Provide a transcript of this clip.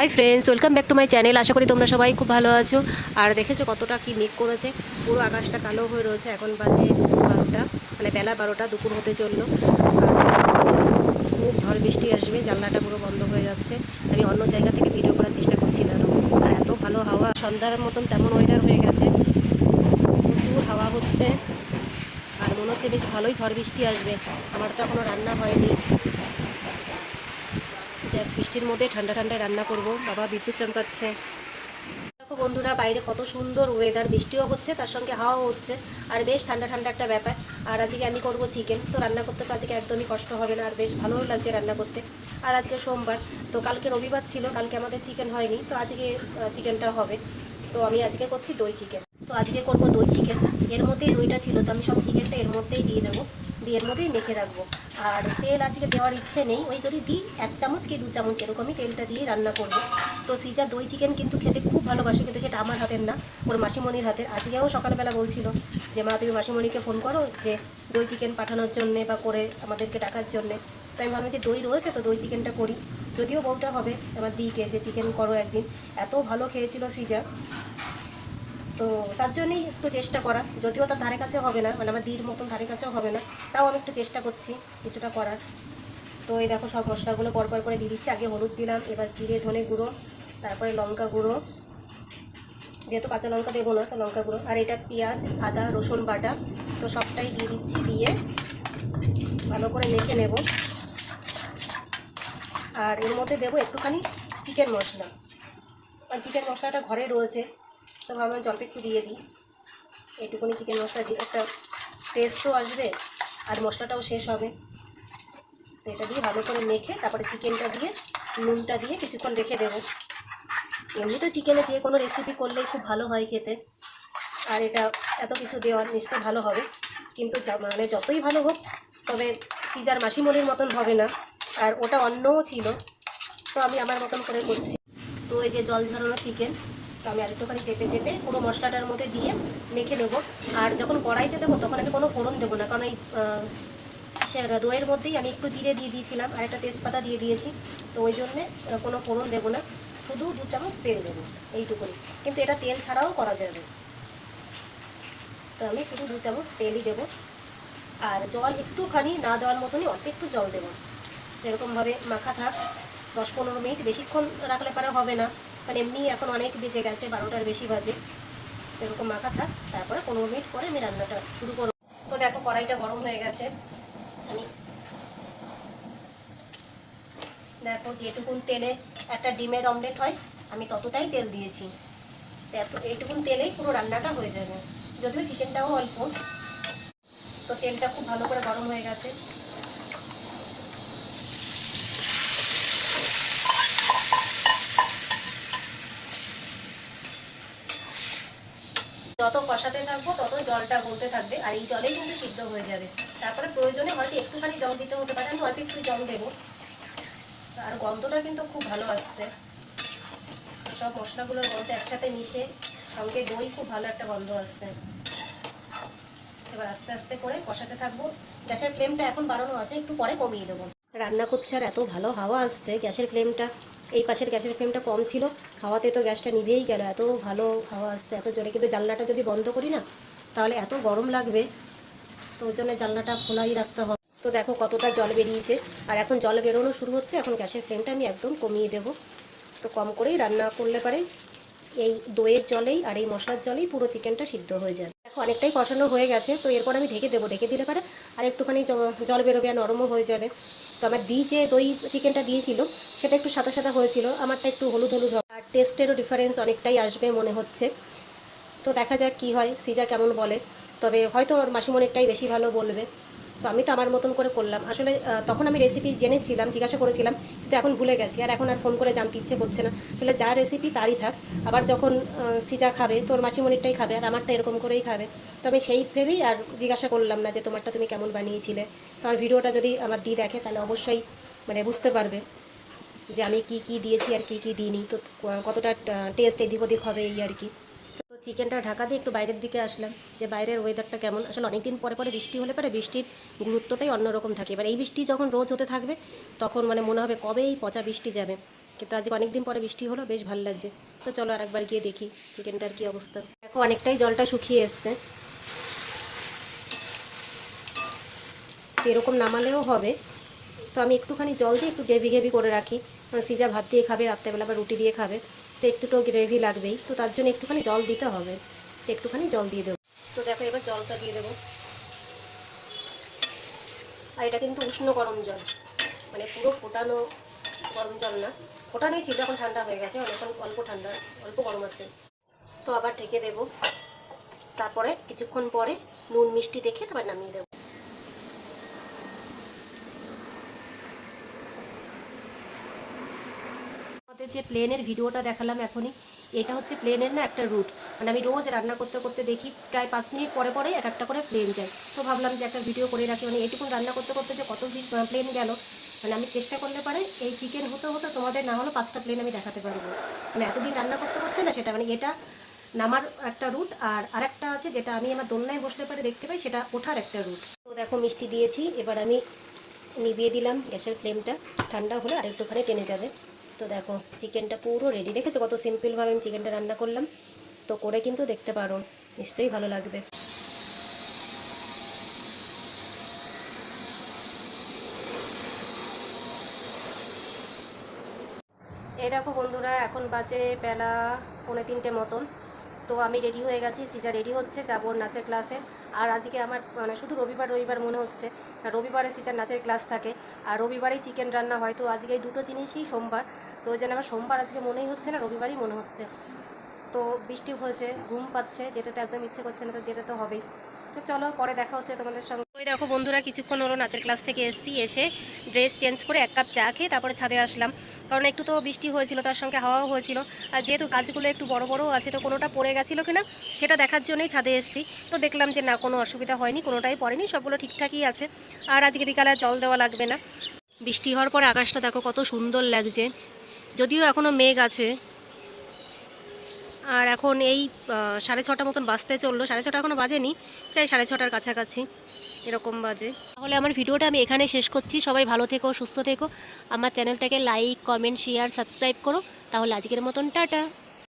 High friends, welcome back to my channel. আশা করি তোমরা সবাই খুব ভালো আছো। আর দেখেছো কতটা কি মেঘ করেছে, পুরো আকাশটা কালো হয়ে রয়েছে। এখন বাজে 12টা, মানে বেলা 12টা, দুপুর হতে চললো। খুব ঝড় বৃষ্টি আসবে, জানলাটা পুরো বন্ধ হয়ে যাচ্ছে। আমি অন্য জায়গা থেকে ভিডিও করার চেষ্টা করছি না, আর এত ভালো হাওয়া, সন্ধ্যার মতন তেমন ওয়েদার হয়ে গেছে, প্রচুর হাওয়া হচ্ছে। আর মনে হচ্ছে বেশ ভালোই ঝড় বৃষ্টি আসবে। আমার তো এখনও রান্না হয়নি, যে বৃষ্টির মধ্যে ঠান্ডা ঠান্ডায় রান্না করব। বাবা বিদ্যুৎ চমকাচ্ছে। দেখো বন্ধুরা, বাইরে কত সুন্দর ওয়েদার, বৃষ্টিও হচ্ছে, তার সঙ্গে হাওয়াও হচ্ছে, আর বেশ ঠান্ডা ঠান্ডা একটা ব্যাপার। আর আজকে আমি করব চিকেন, তো রান্না করতে তো আজকে একদমই কষ্ট হবে না, আর বেশ ভালোও লাগছে রান্না করতে। আর আজকে সোমবার, তো কালকে রবিবার ছিল, কালকে আমাদের চিকেন হয়নি, তো আজকে চিকেনটা হবে। তো আমি আজকে করছি দই চিকেন। তো আজকে করব দই চিকেন। এর মধ্যেই দইটা ছিল, তো আমি সব চিকেনটা এর মধ্যেই দিয়ে দেবো, দিয়ে এর মধ্যেই মেখে রাখবো। আর তেল আজকে দেওয়ার ইচ্ছে নেই, ওই যদি দিই 1 চামচ কি 2 চামচ এরকমই তেলটা দিয়ে রান্না করব। তো সিজা দই চিকেন কিন্তু খেতে খুব ভালোবাসে, কিন্তু সেটা আমার হাতের না, ওর মাসিমণির হাতের। আজকেও সকালবেলা বলছিল যে মা তুমি মাসিমণিকে ফোন করো যে দই চিকেন পাঠানোর জন্যে বা করে আমাদেরকে ডাকার জন্যে। তো আমি ভাবলাম যে দই রয়েছে তো দই চিকেনটা করি। যদিও বলতে হবে আমার দিকে যে চিকেন করো একদিন, এত ভালো খেয়েছিল সিজা, তো তার জন্যই একটু চেষ্টা করা। যদিও তার ধারে কাছে হবে না, মানে আমার দির মতন ধারে কাছেও হবে না, তাও আমি একটু চেষ্টা করছি কিছুটা করার। তো এই দেখো সব মশলাগুলো পরপর করে দিয়ে দিচ্ছি। আগে হলুদ দিলাম, এবার জিরে ধনে গুঁড়ো, তারপরে লঙ্কা গুঁড়ো, যেহেতু কাঁচা লঙ্কা দেবো না তো লঙ্কা গুঁড়ো, আর এটা পেঁয়াজ আদা রসুন বাটা, তো সবটাই দিয়ে দিচ্ছি। দিয়ে ভালো করে মেখে নেব। আর এর মধ্যে দেবো একটুখানি চিকেন মশলা, আর চিকেন মশলাটা ঘরে রয়েছে, তো ভাবলাম জলটা একটু দিয়ে দিই। এইটুকুনি চিকেন মশলা দিয়ে একটা টেস্টও আসবে, আর মশলাটাও শেষ হবে। তো এটা দিয়ে ভালো করে মেখে তারপরে চিকেনটা দিয়ে নুনটা দিয়ে কিছুক্ষণ রেখে দেবো। এমনি তো চিকেনে যে কোনো রেসিপি করলেই খুব ভালো হয় খেতে, আর এটা এত কিছু দেওয়ার নিশ্চয়ই ভালো হবে, কিন্তু মানে যতই ভালো হোক, তবে সিজার মাসিমণির মতন হবে না। আর ওটা অন্যও ছিল, তো আমি আমার মতন করে করছি। তো এই যে জল ঝরানো চিকেন, তো আমি আরেকটুখানি চেপে চেপে পুরো মশলাটার মধ্যে দিয়ে মেখে নেবো। আর যখন কড়াইতে দেবো তখন আমি কোনো ফোড়ন দেবো না, কারণ এই দইয়ের মধ্যেই আমি একটু জিরে দিয়ে দিয়েছিলাম আর একটা তেজপাতা দিয়ে দিয়েছি, তো ওই জন্যে কোনো ফোড়ন দেবো না, শুধু 2 চামচ তেল দেবো, এইটুকুনি। কিন্তু এটা তেল ছাড়াও করা যাবে, তো আমি শুধু 2 চামচ তেলই দেবো। আর জল একটুখানি না দেওয়ার মতনই অল্প একটু জল দেবো, এরকমভাবে মাখা থাক 10-15 মিনিট। বেশিক্ষণ রাখলে পরে হবে না, কারণ এমনি এখন অনেক বেজে গেছে, 12টার বেশি বাজে। তো এরকম মাখা থাক, তারপরে 15 মিনিট পরে আমি রান্নাটা শুরু করব। তো দেখো কড়াইটা গরম হয়ে গেছে। আমি দেখো যেটুকুন তেলে একটা ডিমের অমলেট হয়, আমি ততটাই তেল দিয়েছি। তো এইটুকুন তেলেই পুরো রান্নাটা হয়ে যাবে, যদিও চিকেনটাও অল্প। তো তেলটা খুব ভালো করে গরম হয়ে গেছে। যত কষাতে থাকবো তত জলটা গলতে থাকবে, আর এই জলেই কিন্তু সিদ্ধ হয়ে যাবে। তারপরে প্রয়োজনে হয়তো একটুখানি জল দিতে হতে পারে, আমি অল্প একটু জল দেবো। আর গন্ধটা কিন্তু খুব ভালো আসছে, সব মশলাগুলোর গন্ধ একসাথে মিশে, সঙ্গে দই, খুব ভালো একটা গন্ধ আসছে। এবার আস্তে আস্তে করে কষাতে থাকবো। গ্যাসের ফ্লেমটা এখন বাড়ানো আছে, একটু পরে কমিয়ে দেবো। রান্না করছে আর এত ভালো হাওয়া আসছে, গ্যাসের ফ্লেমটা, এই পাশের গ্যাসের ফ্লেমটা কম ছিল, হাওয়াতে তো গ্যাসটা নিভেই গেল, এত ভালো হাওয়া আসছে এত জোরে। কিন্তু জানলাটা যদি বন্ধ করি না তাহলে এত গরম লাগবে, তো ওই জন্য জানলাটা খোলাই রাখতে হবে। তো দেখো কতটা জল বেরিয়েছে, আর এখন জল বেরোনো শুরু হচ্ছে। এখন গ্যাসের ফ্লেমটা আমি একদম কমিয়ে দেবো। তো কম করেই রান্না করলে পারে এই দইয়ের জলেই আর এই মশলার জলেই পুরো চিকেনটা সিদ্ধ হয়ে যায়। দেখো অনেকটাই কষানো হয়ে গেছে, তো এরপর আমি ঢেকে দেবো। ঢেকে দিলে পারে আর একটুখানি জল বেরোবে আর নরমও হয়ে যাবে। তো আমার যে দই চিকেনটা দিয়েছিল সেটা একটু সাদা সাদা হয়েছিল, আমারটা একটু হলুদ হলুদ হবে, আর টেস্টেরও ডিফারেন্স অনেকটাই আসবে মনে হচ্ছে। তো দেখা যাক কী হয়, সিজা কেমন বলে। তবে হয়তো ওর মাসিমণিরটাই বেশি ভালো বলবে। তো আমি তো আমার মতন করে করলাম আসলে। তখন আমি রেসিপি জেনেছিলাম, জিজ্ঞাসা করেছিলাম, কিন্তু এখন ভুলে গেছি, আর এখন আর ফোন করে জানতে ইচ্ছে করছে না। আসলে যা রেসিপি তারই থাক, আবার যখন সিজা খাবে তোর মাসিমণিরটাই খাবে, আর আমারটা এরকম করেই খাবে। তো আমি সেই ভেবেই আর জিজ্ঞাসা করলাম না যে তোমারটা তুমি কেমন বানিয়েছিলে। তো আমার ভিডিওটা যদি আমার দি দেখে তাহলে অবশ্যই মানে বুঝতে পারবে যে আমি কি কি দিয়েছি আর কি কি দিইনি, তো কতটা টেস্ট এদিক ওদিক হবে এই আর কি। তো চিকেনটা ঢাকা দিয়ে একটু বাইরের দিকে আসলাম, যে বাইরের ওয়েদারটা কেমন। আসলে অনেকদিন পরে পরে বৃষ্টি হলে পরে বৃষ্টির গুরুত্বটাই অন্যরকম থাকে। এবার এই বৃষ্টি যখন রোজ হতে থাকবে তখন মানে মনে হবে কবে এই পচা বৃষ্টি যাবে। কিন্তু আজকে অনেক দিন পরে বৃষ্টি হলো, বেশ ভালো লাগছে। তো চলো আর একবার গিয়ে দেখি চিকেনটার কী অবস্থা। দেখো অনেকটাই জলটা শুকিয়ে এসছে, এরকম নামালেও হবে। তো আমি একটুখানি জল দিয়ে একটু গ্রেভি গ্রেভি করে রাখি, সিজা ভাত দিয়ে খাবে, রাত্রেবেলা বা রুটি দিয়ে খাবে, তো একটু তো গ্রেভি লাগবেই, তো তার জন্য একটুখানি জল দিতে হবে। তো একটুখানি জল দিয়ে দেবো। তো দেখো এবার জলটা দিয়ে দেবো। আর এটা কিন্তু উষ্ণ গরম জল, মানে পুরো ফোটানো গরম জল না, ফোটানোই ছিল, এখন ঠান্ডা হয়ে গেছে, অনেকক্ষণ অল্প ঠান্ডা, অল্প গরম আছে। তো আবার ঢেকে দেবো, তারপরে কিছুক্ষণ পরে নুন মিষ্টি দেখে তারপর নামিয়ে দেবো। আমাদের যে প্লেনের ভিডিওটা দেখালাম এখনই, এটা হচ্ছে প্লেনের না একটা রুট, মানে আমি রোজ রান্না করতে করতে দেখি প্রায় 5 মিনিট পরে পরে একটা করে প্লেন যায়। তো ভাবলাম যে একটা ভিডিও করে রাখি, মানে এইটুকুন রান্না করতে করতে যে কত প্লেন গেল, মানে আমি চেষ্টা করলে পারে এই চিকেন হতে হতে তোমাদের না হলো 5টা প্লেন আমি দেখাতে পারবো। মানে এতদিন রান্না করতে করতে না, সেটা মানে এটা নামার একটা রুট, আর আরেকটা আছে যেটা আমি আমার দোলনায় বসলে পারে দেখতে পাই, সেটা ওঠার একটা রুট। তো দেখো মিষ্টি দিয়েছি, এবার আমি নিভিয়ে দিলাম গ্যাসের ফ্লেমটা, ঠান্ডা হলে আরেকটুখানি টেনে যাবে। তো দেখো চিকেনটা পুরো রেডি, দেখেছো কত সিম্পলভাবে আমি চিকেনটা রান্না করলাম। তো করে কিন্তু দেখতে পারো, নিশ্চয়ই ভালো লাগবে। এই দেখো বন্ধুরা, এখন বাজে বেলা 2:45 মতন। তো আমি রেডি হয়ে গেছি, সিজা রেডি হচ্ছে, যাবো নাচের ক্লাসে। আর আজকে আমার মানে শুধু রবিবার রবিবার মনে হচ্ছে, রবিবারে সিজার নাচের ক্লাস থাকে, আর রবিবারেই চিকেন রান্না হয়। তো আজকে এই দুটো জিনিসই সোমবার, তো ওই জন্য আমার সোমবার আজকে মনেই হচ্ছে না, রবিবারই মনে হচ্ছে। তো বৃষ্টি হয়েছে, ঘুম পাচ্ছে, যেতে তো একদম ইচ্ছে করছে না, তো যেতে তো হবেই। তো চলো পরে দেখা হচ্ছে তোমাদের সঙ্গে। ওই দেখো বন্ধুরা, কিছুক্ষণ হলো নাচের ক্লাস থেকে এসে ড্রেস চেঞ্জ করে 1 কাপ চা খেয়ে তারপরে ছাদে আসলাম, কারণ একটু তো বৃষ্টি হয়েছিল, তার সঙ্গে হাওয়াও হয়েছিল। আর যেহেতু গাছগুলো একটু বড় বড় আছে, তো কোনোটা পড়ে গেছিলো কিনা সেটা দেখার জন্যই ছাদে এসেছি। তো দেখলাম যে না, কোনো অসুবিধা হয়নি, কোনোটাই পড়েনি, সবগুলো ঠিকঠাকই আছে। আর আজকে বিকালে জল দেওয়া লাগবে না। বৃষ্টি হওয়ার পরে আকাশটা দেখো কত সুন্দর লাগছে, যদিও এখনও মেঘ আছে। আর এখন এই 6:30 মতন বাজতে চললো, 6:30 এখনও বাজেনি, প্রায় 6:30টার কাছাকাছি এরকম বাজে। তাহলে আমার ভিডিওটা আমি এখানে শেষ করছি। সবাই ভালো থেকো, সুস্থ থেকো, আমার চ্যানেলটাকে লাইক, কমেন্ট, শেয়ার, সাবস্ক্রাইব করো। তাহলে আজকের মতন টাটা।